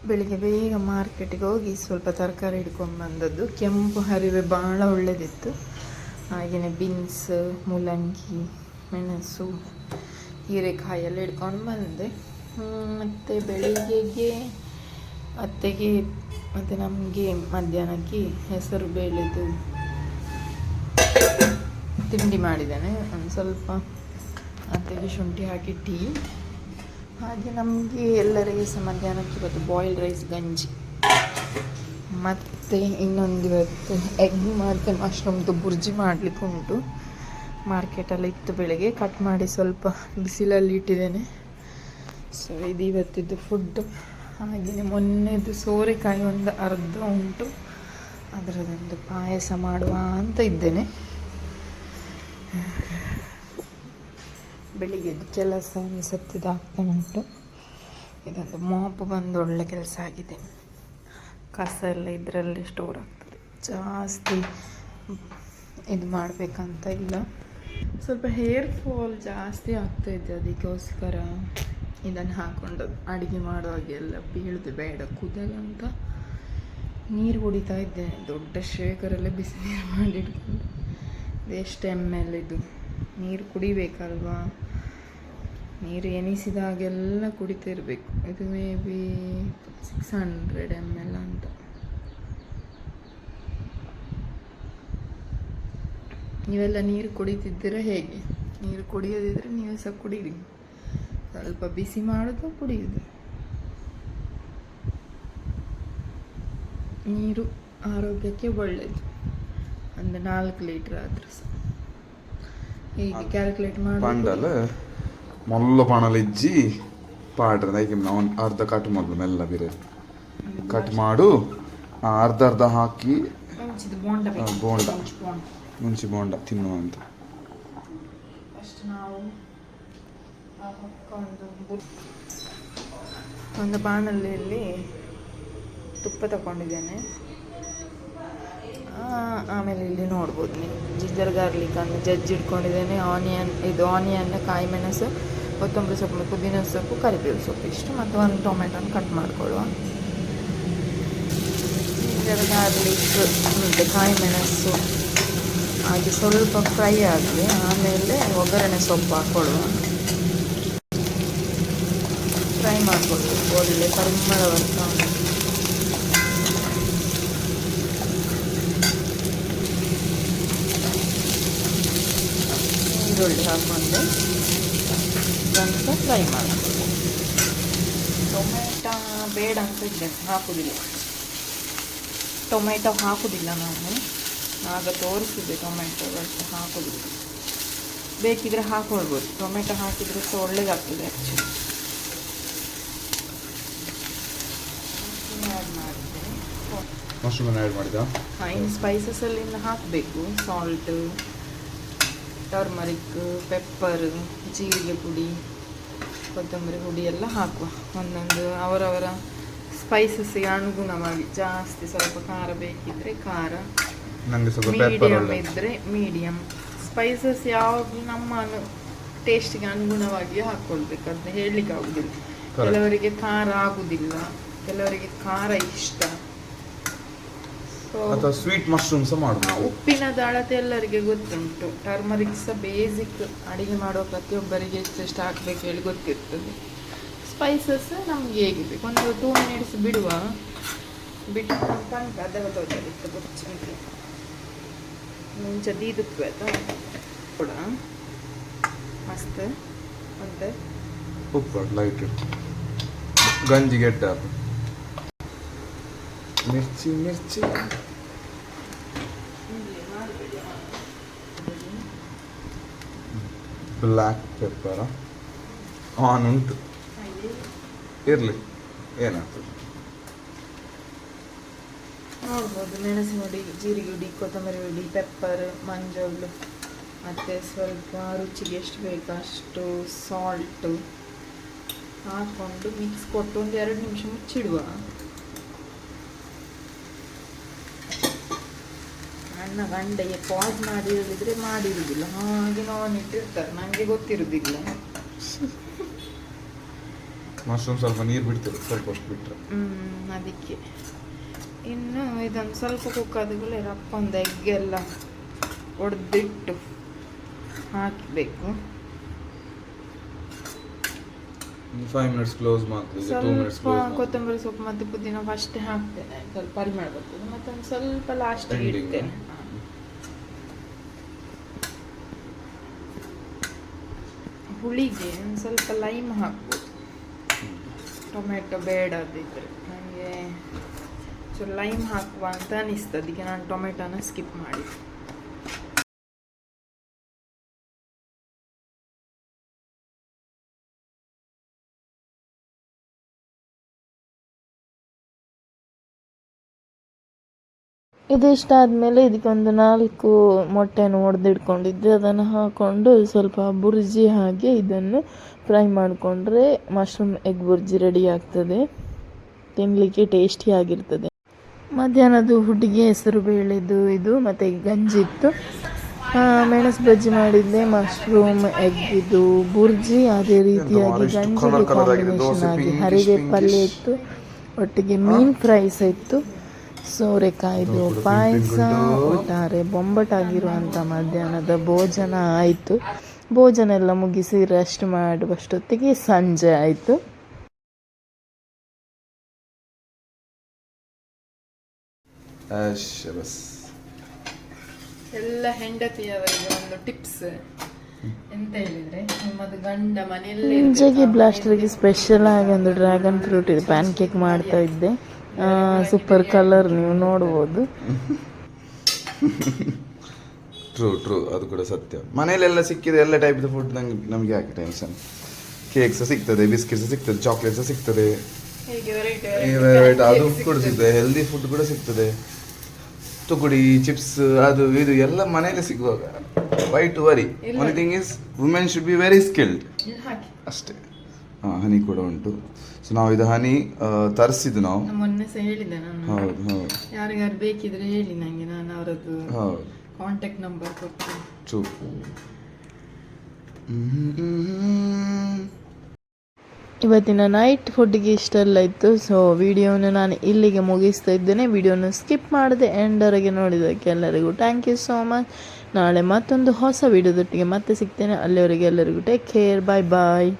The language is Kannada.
ಬೆಳಿಗ್ಗೆ ಬೇಗ ಮಾರ್ಕೆಟಿಗೆ ಹೋಗಿ ಸ್ವಲ್ಪ ತರಕಾರಿ ಹಿಡ್ಕೊಂಡು ಬಂದದ್ದು. ಕೆಂಪು ಹರಿವೆ ಭಾಳ ಒಳ್ಳೆಯದಿತ್ತು. ಹಾಗೆಯೇ ಬೀನ್ಸ್, ಮೂಲಂಗಿ, ಮೆಣಸು, ಹೀರೆಕಾಯಿ ಎಲ್ಲ ಹಿಡ್ಕೊಂಡು ಬಂದೆ. ಮತ್ತು ಬೆಳಿಗ್ಗೆಗೆ ಅತ್ತೆಗೆ ಮತ್ತು ನಮಗೆ ಮಧ್ಯಾಹ್ನಕ್ಕೆ ಹೆಸರು ಬೇಳೆದು ತಿಂಡಿ ಮಾಡಿದ್ದೇನೆ. ಒಂದು ಸ್ವಲ್ಪ ಅತ್ತೆಗೆ ಶುಂಠಿ ಹಾಕಿ ಟೀ, ಹಾಗೆ ನಮಗೆ ಎಲ್ಲರಿಗೆ ಸಹ ಮಧ್ಯಾಹ್ನಕ್ಕೆ ಇವತ್ತು ಬಾಯ್ಲ್ಡ್ ರೈಸ್ ಗಂಜಿ, ಮತ್ತು ಇನ್ನೊಂದು ಇವತ್ತು ಎಗ್ ಮತ್ತು ಮಶ್ರೂಮ್ದು ಬುರ್ಜಿ ಮಾಡಲಿಕ್ಕೆ ಉಂಟು. ಮಾರ್ಕೆಟಲ್ಲಿ ಇತ್ತು, ಬೆಳಗ್ಗೆ ಕಟ್ ಮಾಡಿ ಸ್ವಲ್ಪ ಬಿಸಿಲಲ್ಲಿ ಇಟ್ಟಿದ್ದೇನೆ. ಸೊ ಇದು ಇವತ್ತಿದ್ದು ಫುಡ್. ಹಾಗೆಯೇ ಮೊನ್ನೆದು ಸೋರೆಕಾಯಿ ಒಂದು ಅರ್ಧ ಉಂಟು, ಅದರದೊಂದು ಪಾಯಸ ಮಾಡುವ ಅಂತ ಇದ್ದೇನೆ. ಬೆಳಿಗ್ಗೆದ್ದು ಕೆಲಸ ಸತ್ತಿದಾಗ್ತಾ ಉಂಟು. ಇದೊಂದು ಮಾಪ್ ಬಂದು ಒಳ್ಳೆ ಕೆಲಸ ಆಗಿದೆ. ಕಸ ಎಲ್ಲ ಇದರಲ್ಲಿ ಸ್ಟೋರ್ ಆಗ್ತದೆ. ಜಾಸ್ತಿ ಇದು ಮಾಡಬೇಕಂತ ಇಲ್ಲ. ಸ್ವಲ್ಪ ಹೇರ್ ಫಾಲ್ ಜಾಸ್ತಿ ಆಗ್ತಾಯಿದೆ, ಅದಕ್ಕೋಸ್ಕರ ಇದನ್ನು ಹಾಕ್ಕೊಂಡು ಅಡುಗೆ ಮಾಡುವಾಗೆಲ್ಲ ಬೀಳುದು ಬೇಡ ಕೂದಲಂತ ನೀರು ಕುಡಿತಾ ಇದ್ದೇನೆ. ದೊಡ್ಡ ಶೇಖರಲ್ಲೇ ಬಿಸಿ ನೀರು ಮಾಡಿಟ್ಕೊಂಡು ಎಷ್ಟು ml ಇದು ನೀರು ಕುಡಿಬೇಕಲ್ವಾ. ನೀರು ಎನಿಸಿದಾಗೆಲ್ಲ ಕುಡಿತಿರ್ಬೇಕು. ಇದು ಮೇ ಬಿ 600 ml ಅಂತ. ನೀವೆಲ್ಲ ನೀರು ಕುಡಿತಿದ್ದೀರ ಹೇಗೆ? ನೀರು ಕುಡಿಯೋದಿದ್ರೆ ನೀವು ಸಹ ಕುಡೀರಿ. ಸ್ವಲ್ಪ ಬಿಸಿ ಮಾಡೋದು, ಕುಡಿಯೋದು. ನೀರು ಆರೋಗ್ಯಕ್ಕೆ ಒಳ್ಳೆಯದು. ಒಂದು 4 ಲೀಟ್ರ್ ಆದರೂ ಸಹ. ಹೀಗೆ ಕ್ಯಾಲ್ಕುಲೇಟ್ ಮಾಡಿ ಮೊಲ್ಲ ಪಾಣಲಿಜ್ಜಿ ಪಾಡ್ರೆ ನೈಗೆ ನಾವು ಅರ್ಧ ಕಟ್ ಮೊದಲು ಮೆಲ್ಲ ಬಿರೆ ಕಟ್ ಮಾಡು, ಅರ್ಧ ಹಾಕಿ ಬೋಂಡ ಮುಂಚೆ ಬೋಂಡ ತಿನ್ನುವ ಅಂತ. ಒಂದು ಬಾಣಲೆಯಲ್ಲಿ ತುಪ್ಪ ತಗೊಂಡಿದ್ದೇನೆ. ಆಮೇಲೆ ಇಲ್ಲಿ ನೋಡ್ಬೋದು ನೀವು ಜಿಂಜರ್ ಗಾರ್ಲಿಕ್ ಅನ್ನು ಜಜ್ಜಿಟ್ಕೊಂಡಿದ್ದೇನೆ. ಆನಿಯನ್, ಕಾಯಿ ಮೆಣಸು, ಕೊತ್ತಂಬರಿ ಸೊಪ್ಪು, ಪುದೀನ ಸೊಪ್ಪು, ಕರಿಬೇವು ಸೊಪ್ಪು ಇಷ್ಟು, ಮತ್ತು ಒಂದು ಟೊಮೆಟೊನ ಕಟ್ ಮಾಡಿಕೊಳ್ಳುವ. ಜಿಂಜರ್ ಗಾರ್ಲಿಕ್ ಮತ್ತು ಕಾಯಿ ಮೆಣಸು ಹಾಗೆ ಸ್ವಲ್ಪ ಫ್ರೈ ಆಗಲಿ. ಆಮೇಲೆ ಒಗ್ಗರಣೆ ಸೊಪ್ಪು ಹಾಕ್ಕೊಳ್ಳುವ. ಫ್ರೈ ಮಾಡಿಕೊಳ್ಬೇಕು, ಒಳ್ಳೆ ಪರಿಮಳ ಬರ್ತಾ ಉಂಟು. ಈರುಳ್ಳಿ ಹಾಕ್ಕೊಂಡು ಸ್ವಲ್ಪ ಫ್ರೈ ಮಾಡಿಕೊಳ್ಳಿ. ಟೊಮೆಟೊ ಬೇಡ ಅಂತ ಇದ್ದೇನೆ, ಹಾಕುವುದಿಲ್ಲ. ಟೊಮೆಟೊ ಹಾಕುವುದಿಲ್ಲ ನಾನು, ಆಗ ತೋರಿಸಿದೆ ಟೊಮೆಟೊ ಅಷ್ಟು ಹಾಕೋದಿಲ್ಲ. ಬೇಕಿದ್ರೆ ಹಾಕೊಳ್ಬೋದು, ಟೊಮೆಟೊ ಹಾಕಿದರೆ ಸಹ ಒಳ್ಳೇದಾಗ್ತದೆ. ಆ್ಯಕ್ಚುಲಿ ಆ್ಯಡ್ ಮಾಡಿದ್ದೇನೆ. ಮಶ್ರೂಮ್ ಆ್ಯಡ್ ಮಾಡಿದ. ಇನ್ನು ಸ್ಪೈಸಸಲ್ಲಿ ಇನ್ನು ಹಾಕಬೇಕು. ಸಾಲ್ಟು, ಟರ್ಮರಿಕ್, ಪೆಪ್ಪರ್, ಜೀರಿಗೆ ಪುಡಿ, ಕೊತ್ತಂಬರಿ ಪುಡಿ ಎಲ್ಲ ಹಾಕುವ. ಒಂದೊಂದು ಅವರವರ ಸ್ಪೈಸಸ್ಸಿಗೆ ಅನುಗುಣವಾಗಿ. ಜಾಸ್ತಿ ಸ್ವಲ್ಪ ಖಾರ ಬೇಕಿದ್ರೆ ಖಾರ, ಮೀಡಿಯಮ್ ಇದ್ದರೆ ಮೀಡಿಯಮ್. ಸ್ಪೈಸಸ್ ಯಾವಾಗ ನಮ್ಮ ಟೇಸ್ಟಿಗೆ ಅನುಗುಣವಾಗಿ ಹಾಕ್ಕೊಳ್ಬೇಕು, ಅದನ್ನ ಹೇಳಲಿಕ್ಕೆ ಆಗೋದಿಲ್ಲ. ಕೆಲವರಿಗೆ ಖಾರ ಆಗುವುದಿಲ್ಲ, ಕೆಲವರಿಗೆ ಖಾರ ಇಷ್ಟ. ಅಥವಾ ಸ್ವೀಟ್ ಮಶ್ರೂಮ್ ಸಹ ಮಾಡ್ಬೋದು. ಉಪ್ಪಿನದ ಅಳತೆ ಎಲ್ಲರಿಗೆ ಗೊತ್ತುಂಟು. ಟರ್ಮರಿಕ್ ಸಹ ಬೇಸಿಕ್ ಅಡುಗೆ ಮಾಡುವ ಪ್ರತಿಯೊಬ್ಬರಿಗೆ ಎಷ್ಟು ಹಾಕಬೇಕು ಹೇಳಿ ಗೊತ್ತಿರ್ತದೆ. ಸ್ಪೈಸಸ್ ನಮ್ಗೆ ಹೇಗೆ ಬೇಕು. ಒಂದು 2 minutes ಬಿಡುವ. ಬಿಟ್ಟು ತನಕ ಅದ ಗೊತ್ತಾಗುತ್ತೆ ಗೊತ್ತು. ಮುಂಚೆ ದೀದಕ್ಕೆ ಆಯ್ತಾ ಕೂಡ ಮಸ್ತ್ ಅಂತ ಉಪ್ಪು ಲೈಟ್ ಗಂಜಿ ಗೆಡ್ಡ ಮಿರ್ಚಿ ಬ್ಲ್ಯಾಕ್ ಪೆಪ್ಪರ ಆನ್ ಉಂಟು, ಇರಲಿ ಏನಾಗ್ತದೆ ನೋಡ್ಬೋದು. ಮೆಣಸಿನ ಹುಡಿ, ಜೀರಿಗೆ ಹುಡಿ, ಕೊತ್ತಂಬರಿ ಹುಡಿ, ಪೆಪ್ಪರ್, ಮಂಜಳು, ಮತ್ತು ಸ್ವಲ್ಪ ರುಚಿಗೆ ಎಷ್ಟು ಬೇಕು ಅಷ್ಟು ಸಾಲ್ಟು ಹಾಕ್ಕೊಂಡು ಮಿಕ್ಸ್ ಕೊಟ್ಟು ಒಂದು 2 ನಿಮಿಷ ಮುಚ್ಚಿಡುವ. ನನ್ನ ಗಂಡೆಗೆ ಪಾಸ್ ಮಾಡಿರೋದಿದ್ರೆ ಮಾಡಿರುವುದಿಲ್ಲ, ಹಾಗೆ ನಾನ್ ಇಟ್ಟಿರ್ತಾರೆ, ನನಗೆ ಗೊತ್ತಿರುವುದಿಲ್ಲ. ಮಶ್ರೂಮ್ ಸ್ವಲ್ಪ ನೀರು ಬಿಡ್ತದೆ, ಸ್ವಲ್ಪ ಹೊತ್ತು ಬಿಟ್ಟರೆ. ಅದಕ್ಕೆ ಇನ್ನು ಇದೊಂದು ಸ್ವಲ್ಪ ಕುಕ್ ಆದಮೇಲೆ ರಪ್ಪ ಒಂದು ಎಗ್ ಎಲ್ಲ ಒಡೆದಿಟ್ಟು ಹಾಕಬೇಕು. 5 ಮಿನಿಟ್ಸ್ ಕ್ಲೋಸ್ ಮಾಡ್ತೀವಿ, 2 ಮಿನಿಟ್ಸ್ ಸ್ವಲ್ಪ ಕೊತ್ತಂಬರಿ ಸೊಪ್ಪು ಮತ್ತು ಪುದೀನ ಫಸ್ಟ್ ಹಾಕ್ತೇನೆ, ಸ್ವಲ್ಪ ಪರಿಮಳ ಬರ್ತದೆ. ಮತ್ತೊಂದು ಸ್ವಲ್ಪ ಲಾಸ್ಟಿಗೆ ಇಡ್ತೇನೆ. ಹುಳಿಗೆ ಒಂದು ಸ್ವಲ್ಪ ಲೈಮ್ ಹಾಕ್ಬೋದು, ಟೊಮೆಟೊ ಬೇಡ ಅದಿದ್ರೆ. ನನಗೆ ಸೊ ಲೈಮ್ ಹಾಕುವ ಅಂತ ಅನಿಸ್ತದೆ, ಅದಕ್ಕೆ ನಾನು ಟೊಮೆಟೊನ ಸ್ಕಿಪ್ ಮಾಡಿ. ಇದಿಷ್ಟಾದಮೇಲೆ ಇದಕ್ಕೊಂದು 4 ಮೊಟ್ಟೆಯನ್ನು ಒಡೆದಿಟ್ಕೊಂಡಿದ್ದೆ, ಅದನ್ನು ಹಾಕ್ಕೊಂಡು ಸ್ವಲ್ಪ ಬುರ್ಜಿ ಹಾಕಿ ಇದನ್ನು ಫ್ರೈ ಮಾಡಿಕೊಂಡ್ರೆ ಮಶ್ರೂಮ್ ಎಗ್ ಬುರ್ಜಿ ರೆಡಿ ಆಗ್ತದೆ. ತಿನ್ನಲಿಕ್ಕೆ ಟೇಸ್ಟಿಯಾಗಿರ್ತದೆ. ಮಧ್ಯಾಹ್ನದ ಹುಡುಗಿ ಹೆಸರು ಬೇಳೆದು ಇದು ಮತ್ತು ಗಂಜಿ ಇತ್ತು. ಮೆಣಸು ಬಜ್ಜಿ ಮಾಡಿದ್ದೆ, ಮಶ್ರೂಮ್ ಎಗ್ ಇದು ಬುರ್ಜಿ, ಅದೇ ರೀತಿಯಾಗಿ ಗಂಜಿಗೆ ಕಾಂಬಿನೇಷನ್ ಆಗಿ ಹರಿವೆ ಪಲ್ಯ ಇತ್ತು, ಒಟ್ಟಿಗೆ ಮೀನು ಫ್ರೈಸ್ ಇತ್ತು, ಸೋರೆಕಾಯಿದು ಪಾಯಸ, ಒಟ್ಟಾರೆ ಬೊಂಬಟಾಗಿರುವಂಥ ಮಧ್ಯಾಹ್ನದ ಭೋಜನ ಆಯಿತು. ಭೋಜನ ಎಲ್ಲ ಮುಗಿಸಿ ರೆಸ್ಟ್ ಮಾಡುವಷ್ಟೊತ್ತಿಗೆ ಸಂಜೆ ಆಯಿತು. ಎಲ್ಲ ಹೆಂಡತಿಯವರಿಗೆ ಒಂದು ಟಿಪ್ಸ್ ಎಂತ ಹೇಳಿದ್ರೆ, ನಿಮ್ಮದು ಗಂಡ ಮನೆಯಲ್ಲೇ ಮುಂಚೆಗೆ ಬ್ಲಾಸ್ಟರ್ಗೆ ಸ್ಪೆಷಲ್ ಆಗಿ ಒಂದು ಡ್ರ್ಯಾಗನ್ ಫ್ರೂಟ್ ಇದೆ ಪ್ಯಾನ್ ಕೇಕ್ ಮಾಡ್ತಾ ಇದ್ದೆ. ಸೂಪರ್ ಕಲರ್ ನೀವು ನೋಡ್ಬೋದು. ಟ್ರೂ, ಅದು ಕೂಡ ಸತ್ಯ. ಮನೆಯಲ್ಲೆಲ್ಲ ಸಿಕ್ಕಿದೆ ಎಲ್ಲ ಟೈಪ್ದು ಫುಡ್, ನಮಗೆ ಯಾಕೆ ಟೆನ್ಷನ್. ಕೇಕ್ಸ್ ಸಿಗ್ತದೆ, ಬಿಸ್ಕೆಟ್ಸ್ ಸಿಗ್ತದೆ, ಚಾಕ್ಲೇಟ್ಸ್ ಸಿಗ್ತದೆ, ಅದು ಕೂಡ ಸಿಗ್ತದೆ, ಹೆಲ್ದಿ ಫುಡ್ ಕೂಡ ಸಿಗ್ತದೆ, ತುಕುಡಿ ಚಿಪ್ಸ್ ಅದು ಇದು ಎಲ್ಲ ಮನೆಯಲ್ಲೇ ಸಿಗುವಾಗ why to worry. One thing is women should be very skilled ಅಷ್ಟೇ. ಹನಿ ಕೂಡ ಉಂಟು. ಸೊ ನಾವು ಇದು ಹನಿ ತರಿಸಿದ್ದು ನಾವು ಮೊನ್ನೆ ಸಹ ಹೇಳಿದ್ದೆ ನಾನು. ಹೌದು, ಯಾರಿಗಾರು ಬೇಕಿದ್ರೆ ಹೇಳಿ ನನಗೆ, ನಾನು ಅವರದ್ದು ಕಾಂಟ್ಯಾಕ್ಟ್ ನಂಬರ್ ಕೊಡ್ತೀನಿ. ಇವತ್ತಿನ ನೈಟ್ ಫುಡ್ಗೆ ಇಷ್ಟೆಲ್ಲ ಇತ್ತು. ಸೊ ವಿಡಿಯೋನ ನಾನು ಇಲ್ಲಿಗೆ ಮುಗಿಸ್ತಾ ಇದ್ದೇನೆ. ವಿಡಿಯೋನ ಸ್ಕಿಪ್ ಮಾಡದೆ ಎಂಡವರೆಗೆ ನೋಡಿದ್ದಕ್ಕೆ ಎಲ್ಲರಿಗೂ ಥ್ಯಾಂಕ್ ಯು ಸೋ ಮಚ್. ನಾಳೆ ಮತ್ತೊಂದು ಹೊಸ ವಿಡಿಯೋದೊಟ್ಟಿಗೆ ಮತ್ತೆ ಸಿಗ್ತೇನೆ. ಅಲ್ಲಿವರೆಗೆ ಎಲ್ಲರಿಗೂ ಟೇಕ್ ಕೇರ್, ಬಾಯ್ ಬಾಯ್.